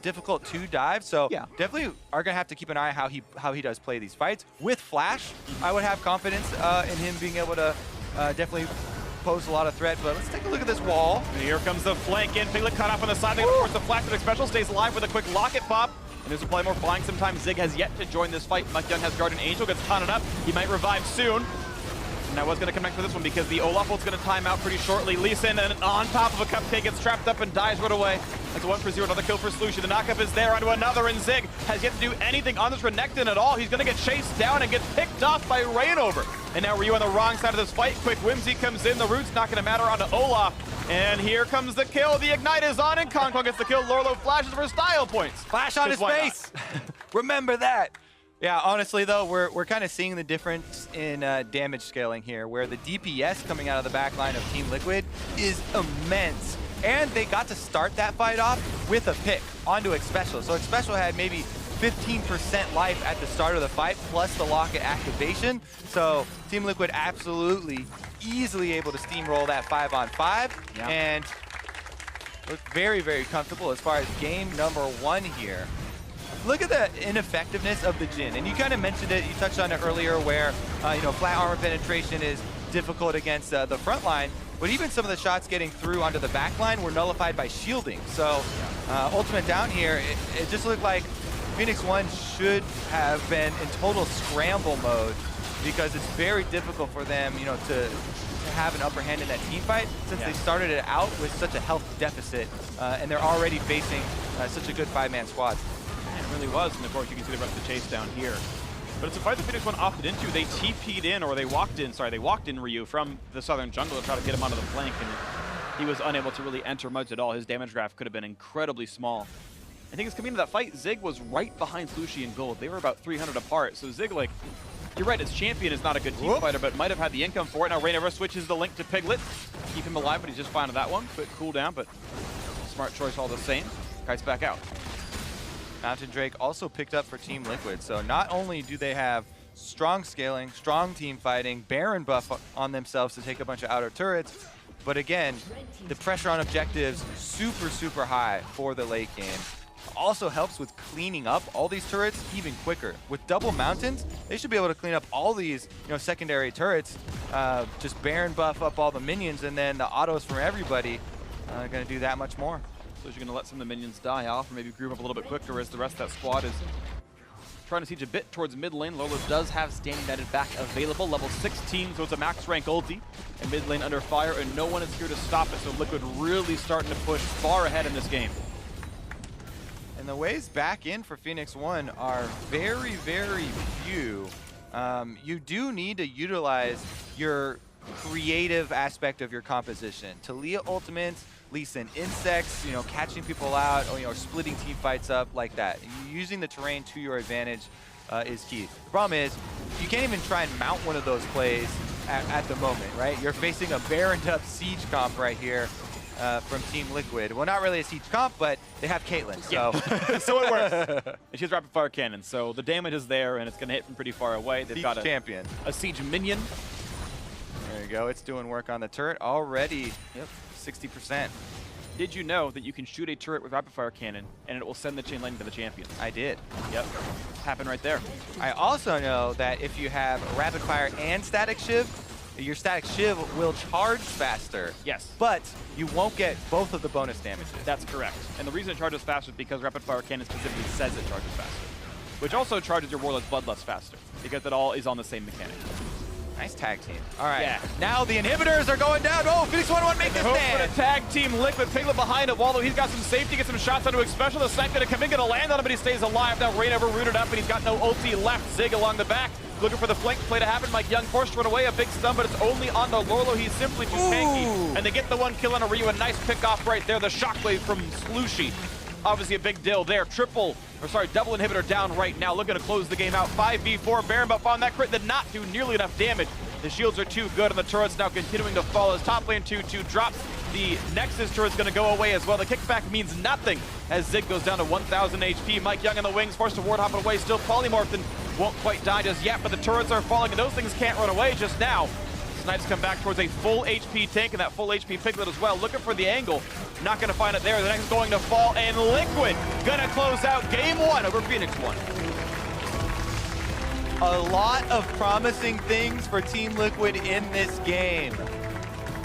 difficult to dive. So definitely are gonna have to keep an eye on how he does play these fights. With Flash, I would have confidence in him being able to definitely pose a lot of threat. But let's take a look at this wall. And here comes the flank in. Piglet cut off on the side. They, of course, the Flash special stays alive with a quick locket pop. And there's a play more flying sometimes. Zig has yet to join this fight. Mike Young has Guardian Angel, gets taunted up. He might revive soon. And I was going to connect for this one because the Olaf ult's going to time out pretty shortly. Lee Sin, and on top of a cupcake, gets trapped up and dies right away. That's a 1-for-0, another kill for Slushi. The knockup is there onto another, and Zig has yet to do anything on this Renekton at all. He's going to get chased down and get picked off by Rainover. And now Ryu on the wrong side of this fight. Quick Whimsy comes in. The root's not going to matter onto Olaf. And here comes the kill. The Ignite is on, and Kong gets the kill. Lorlo flashes for style points. Flash on his face. Remember that. Yeah, honestly though, we're kind of seeing the difference in damage scaling here, where the DPS coming out of the back line of Team Liquid is immense. And they got to start that fight off with a pick onto Xpecial. So Xpecial had maybe 15% life at the start of the fight, plus the locket activation. So Team Liquid absolutely easily able to steamroll that 5-on-5 and look very, very comfortable as far as game number 1 here. Look at the ineffectiveness of the Jhin, and you kind of mentioned it, you touched on it earlier, where flat armor penetration is difficult against the front line, but even some of the shots getting through onto the back line were nullified by shielding. So ultimate down here, it just looked like Phoenix1 should have been in total scramble mode, because it's very difficult for them, to have an upper hand in that team fight, since they started it out with such a health deficit, and they're already facing such a good 5-man squad. It really was, and of course you can see the rest of the chase down here. But it's a fight that Phoenix1 opted into. They TP'd in, or they walked in Ryu from the southern jungle to try to get him onto the flank, and he was unable to really enter much at all. His damage graph could have been incredibly small. I think it's coming into that fight, Zig was right behind Slushi in gold. They were about 300 apart, so Zig, you're right, his champion is not a good team fighter, but might have had the income for it. Now Rainover switches the link to Piglet. Keep him alive, but he's just fine with that one. Quick cooldown, but smart choice all the same. Kite's back out. Mountain Drake also picked up for Team Liquid. So not only do they have strong scaling, strong team fighting, Baron buff on themselves to take a bunch of outer turrets, but again, the pressure on objectives super, super high for the late game. Also helps with cleaning up all these turrets even quicker. With double mountains, they should be able to clean up all these secondary turrets, just Baron buff up all the minions, and then the autos from everybody going to do that much more. So you're going to let some of the minions die off, or maybe groove up a little bit quicker as the rest of that squad is trying to siege a bit towards mid lane. Lolo does have Standing United back available, level 16, so it's a max rank ulti. And mid lane under fire, and no one is here to stop it, so Liquid really starting to push far ahead in this game. And the ways back in for Phoenix1 are very, very few. You do need to utilize your creative aspect of your composition. Talia ultimates, Lee Sin insects, catching people out, or splitting team fights up like that. Using the terrain to your advantage is key. The problem is, you can't even try and mount one of those plays at the moment, right? You're facing a Baroned up siege comp right here from Team Liquid. Well, not really a siege comp, but they have Caitlyn, so. So it works. And she has rapid fire cannon, so the damage is there, and it's going to hit from pretty far away. They've got a siege minion. There you go. It's doing work on the turret already. 60%. Did you know that you can shoot a turret with rapid fire cannon and it will send the chain lightning to the champions? I did. Yep. Happened right there. I also know that if you have rapid fire and static shiv, your static shiv will charge faster. Yes. But you won't get both of the bonus damages. That's correct. And the reason it charges faster is because rapid fire cannon specifically says it charges faster, which also charges your Warlock's Bloodlust faster, because it all is on the same mechanic. Nice tag team. All right. Yeah. Now the inhibitors are going down. Oh, Phoenix1 want to make this stand. For the tag team, Liquid Piglet behind it. Waldo, he's got some safety, get some shots onto Xpecial. The Snake going to come in, going to land on him, but he stays alive. Now Rainover rooted up, and he's got no ulti left. Zig along the back, looking for the flank play to happen. Mike Young forced to run away. A big stun, but it's only on the Lorlo. He's simply too tanky. And they get the one kill on a Ryu. A nice pick off right there. The shockwave from Slushi. Obviously a big deal there. Triple double inhibitor down right now, looking to close the game out. 5v4, Baron buff on that crit did not do nearly enough damage. The shields are too good, and the turret's now continuing to fall as top lane 2-2 drops. The Nexus turret's going to go away as well. The kickback means nothing as Zig goes down to 1,000 HP. Mike Young in the wings, forced to ward hop it away, still polymorphed and won't quite die just yet, but the turrets are falling, and those things can't run away just now. Snipes come back towards a full HP tank and that full HP Piglet as well, looking for the angle. Not going to find it there. The next is going to fall, and Liquid going to close out game 1 over Phoenix1. A lot of promising things for Team Liquid in this game.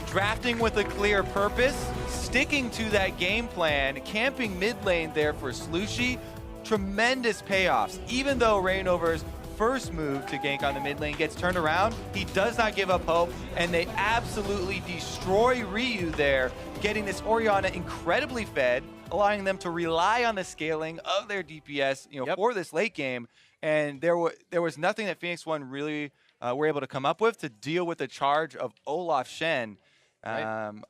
Drafting with a clear purpose, sticking to that game plan, camping mid lane there for Slushy. Tremendous payoffs. Even though Reignover's first move to gank on the mid lane gets turned around, he does not give up hope, and they absolutely destroy Ryu there, getting this Orianna incredibly fed, allowing them to rely on the scaling of their DPS, for this late game. And there was nothing that Phoenix1 really were able to come up with to deal with the charge of Olaf Shen,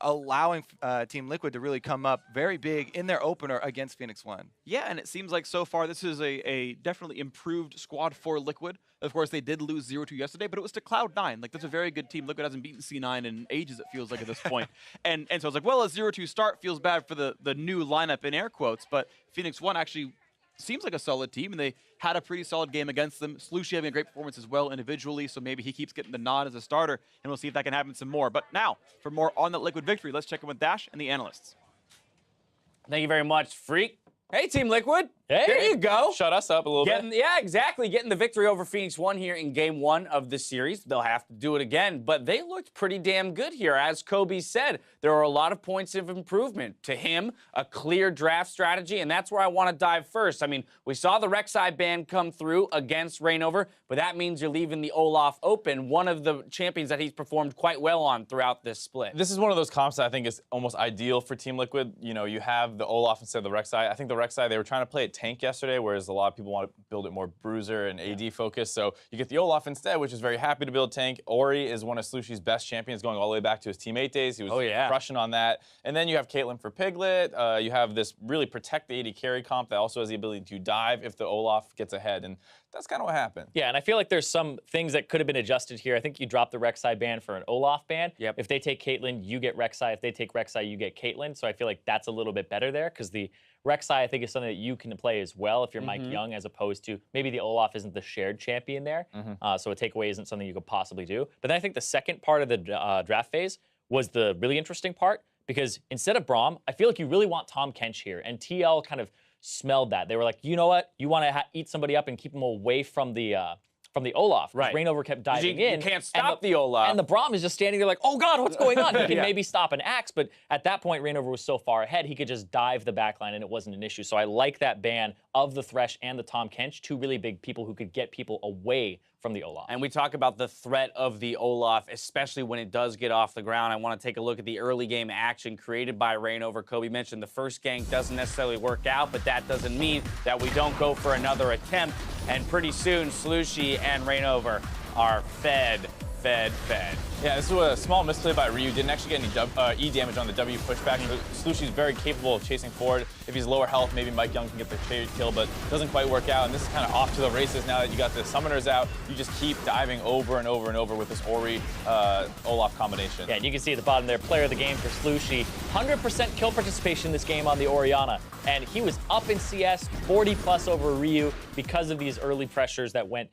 allowing Team Liquid to really come up very big in their opener against Phoenix1. Yeah, and it seems like so far this is a definitely improved squad for Liquid. Of course, they did lose 0-2 yesterday, but it was to Cloud9. Like, that's a very good team. Liquid hasn't beaten C9 in ages, it feels like, at this point. and so I was like, well, a 0-2 start feels bad for the new lineup in air quotes, but Phoenix1 actually seems like a solid team, and they had a pretty solid game against them. Slushy having a great performance as well individually, so maybe he keeps getting the nod as a starter, and we'll see if that can happen some more. But now, for more on that Liquid victory, let's check in with Dash and the analysts. Thank you very much, Freak. Hey, Team Liquid. Hey. There you go. Shut us up a little bit. Yeah, exactly. Getting the victory over Phoenix1 here in game 1 of the series. They'll have to do it again, but they looked pretty damn good here. As Kobe said, there are a lot of points of improvement. To him, a clear draft strategy, and that's where I want to dive first. I mean, we saw the Rek'Sai ban come through against Reignover, but that means you're leaving the Olaf open, one of the champions that he's performed quite well on throughout this split. This is one of those comps that I think is almost ideal for Team Liquid. You know, you have the Olaf instead of the Rek'Sai. I think the Rek'Sai, they were trying to play it tank yesterday, whereas a lot of people want to build it more bruiser and AD focus. So you get the Olaf instead, which is very happy to build tank. Ori is one of Slushy's best champions, going all the way back to his teammate days. He was crushing on that. And then you have Caitlyn for Piglet. You have this really protect the AD carry comp that also has the ability to dive if the Olaf gets ahead. And that's kind of what happened. Yeah, and I feel like there's some things that could have been adjusted here. I think you dropped the Rek'Sai ban for an Olaf ban. Yep. If they take Caitlyn, you get Rek'Sai. If they take Rek'Sai, you get Caitlyn. So I feel like that's a little bit better there, because the Rek'Sai, I think, is something that you can play as well if you're Mike Young, as opposed to maybe the Olaf isn't the shared champion there. So a takeaway isn't something you could possibly do. But then I think the second part of the draft phase was the really interesting part, because instead of Braum, I feel like you really want Tahm Kench here. And TL kind of smelled that. They were like, you know what? You want to eat somebody up and keep them away from the Olaf. Right. Reignover kept diving in. You can't stop the Olaf. And the Braum is just standing there like, oh God, what's going on? He can maybe stop an axe, but at that point, Reignover was so far ahead, he could just dive the backline and it wasn't an issue. So I like that ban of the Thresh and the Tahm Kench, two really big people who could get people away from the Olaf. And we talk about the threat of the Olaf, especially when it does get off the ground. I want to take a look at the early game action created by Reignover. Kobe mentioned the first gank doesn't necessarily work out, but that doesn't mean that we don't go for another attempt. And pretty soon, Slushy and Reignover are fed. Yeah, this was a small misplay by Ryu. Didn't actually get any E damage on the W pushback. Slushy's very capable of chasing forward. If he's lower health, maybe Mike Young can get the kill, but doesn't quite work out. And this is kind of off to the races now that you got the summoners out. You just keep diving over and over and over with this Ori Olaf combination. Yeah, and you can see at the bottom there, player of the game for Slushy. 100% kill participation this game on the Orianna. And he was up in CS, 40+ over Ryu because of these early pressures that went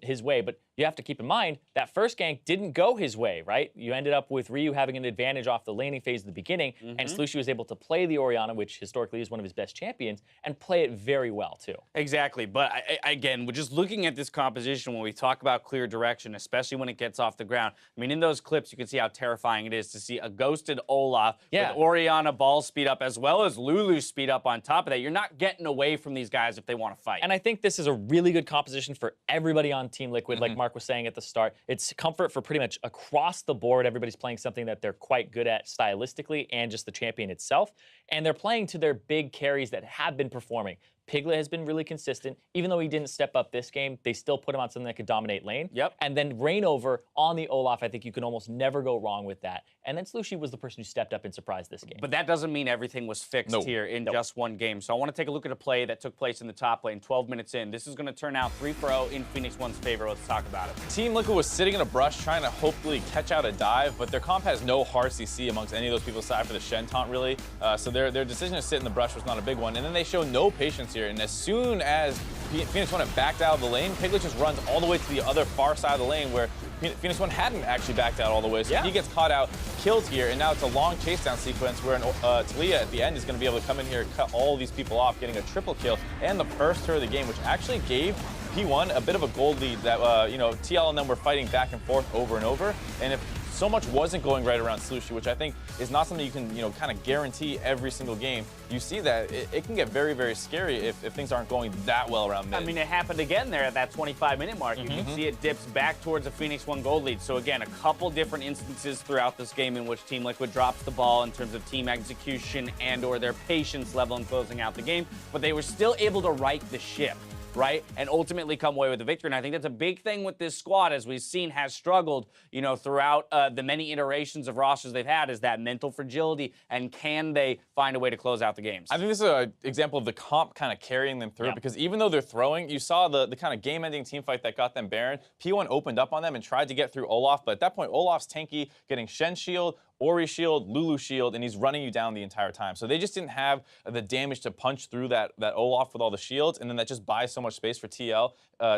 his way. But you have to keep in mind that first gank didn't go his way, right? You ended up with Ryu having an advantage off the laning phase at the beginning, and Slushy was able to play the Orianna, which historically is one of his best champions, and play it very well too. Exactly, but again, we're just looking at this composition when we talk about clear direction, especially when it gets off the ground. I mean, in those clips, you can see how terrifying it is to see a ghosted Olaf with Orianna ball speed up as well as Lulu speed up on top of that. You're not getting away from these guys if they want to fight. And I think this is a really good composition for everybody on Team Liquid, like Mark was saying at the start. It's comfort for pretty much across the board. Everybody's playing something that they're quite good at stylistically and just the champion itself. And they're playing to their big carries that have been performing. Piglet has been really consistent. Even though he didn't step up this game, they still put him on something that could dominate lane. Yep. And then Reignover on the Olaf, I think you can almost never go wrong with that. And then Slushie was the person who stepped up and surprised this game. But that doesn't mean everything was fixed here in just one game. So I want to take a look at a play that took place in the top lane 12 minutes in. This is going to turn out 3-0 in Phoenix1's favor. Let's talk about it. Team Liquid was sitting in a brush trying to hopefully catch out a dive, but their comp has no hard CC amongst any of those people aside for the Shen taunt, really. So their decision to sit in the brush was not a big one. And then they show no patience here. And as soon as Phoenix1 had backed out of the lane, Piglet just runs all the way to the other far side of the lane where Phoenix1 hadn't actually backed out all the way. So he gets caught out, killed here, and now it's a long chase down sequence where Talia at the end is going to be able to come in here and cut all these people off, getting a triple kill and the first turret of the game, which actually gave P1 a bit of a gold lead that, TL and them were fighting back and forth over and over. And if so much wasn't going right around Slushie, which I think is not something you can, kind of guarantee every single game, you see that it can get very, very scary if things aren't going that well around mid. I mean, it happened again there at that 25-minute mark. You can see it dips back towards a Phoenix1 gold lead. So again, a couple different instances throughout this game in which Team Liquid drops the ball in terms of team execution and or their patience level in closing out the game, but they were still able to right the ship, right? And ultimately come away with the victory. And I think that's a big thing with this squad, as we've seen, has struggled, throughout the many iterations of rosters they've had, is that mental fragility, and can they find a way to close out the games? I think this is an example of the comp kind of carrying them through, because even though they're throwing, you saw the kind of game-ending team fight that got them Baron. P1 opened up on them and tried to get through Olaf, but at that point, Olaf's tanky, getting Shen shield, Ori shield, Lulu shield, and he's running you down the entire time. So they just didn't have the damage to punch through that Olaf with all the shields, and then that just buys so much space for TL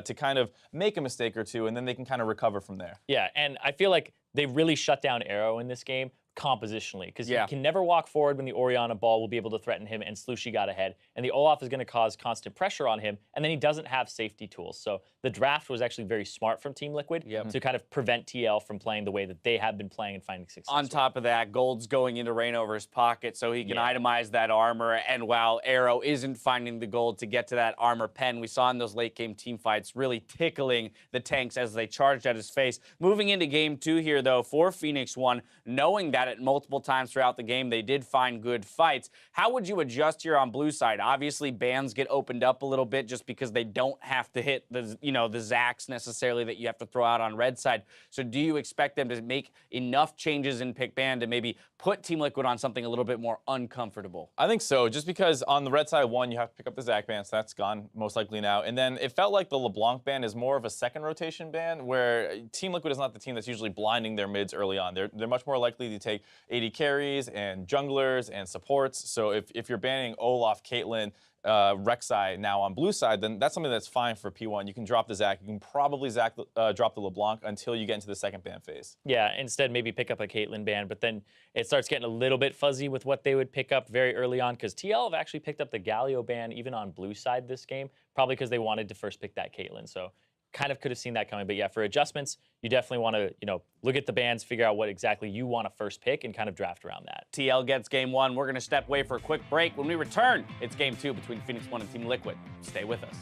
to kind of make a mistake or two, and then they can kind of recover from there. Yeah, and I feel like they really shut down Arrow in this game compositionally, because he can never walk forward when the Orianna ball will be able to threaten him, and Slushie got ahead, and the Olaf is going to cause constant pressure on him, and then he doesn't have safety tools. So the draft was actually very smart from Team Liquid to kind of prevent TL from playing the way that they have been playing and finding success. On top of that, Gold's going into Reignover's pocket so he can itemize that armor, and while Arrow isn't finding the gold to get to that armor pen, we saw in those late game team fights really tickling the tanks as they charged at his face. Moving into game 2 here, though, for Phoenix1, knowing that at multiple times throughout the game they did find good fights, how would you adjust here on blue side? Obviously, bans get opened up a little bit just because they don't have to hit the, the Zacs necessarily that you have to throw out on red side. So do you expect them to make enough changes in pick ban to maybe put Team Liquid on something a little bit more uncomfortable? I think so, just because on the red side, one, you have to pick up the Zac ban, so that's gone most likely now. And then it felt like the LeBlanc ban is more of a second rotation ban, where Team Liquid is not the team that's usually blinding their mids early on. They're much more likely to take AD carries and junglers and supports. So if you're banning Olaf, Caitlyn, Rek'Sai now on blue side, then that's something that's fine for P1. You can drop the Zac. You can probably drop the LeBlanc until you get into the second ban phase. Yeah, instead maybe pick up a Caitlyn ban, but then it starts getting a little bit fuzzy with what they would pick up very early on, because TL have actually picked up the Galio ban even on blue side this game, probably because they wanted to first pick that Caitlyn. So kind of could have seen that coming. But yeah, for adjustments, you definitely want to, look at the bans, figure out what exactly you want to first pick, and kind of draft around that. TL gets game 1. We're going to step away for a quick break. When we return, it's game 2 between Phoenix1 and Team Liquid. Stay with us.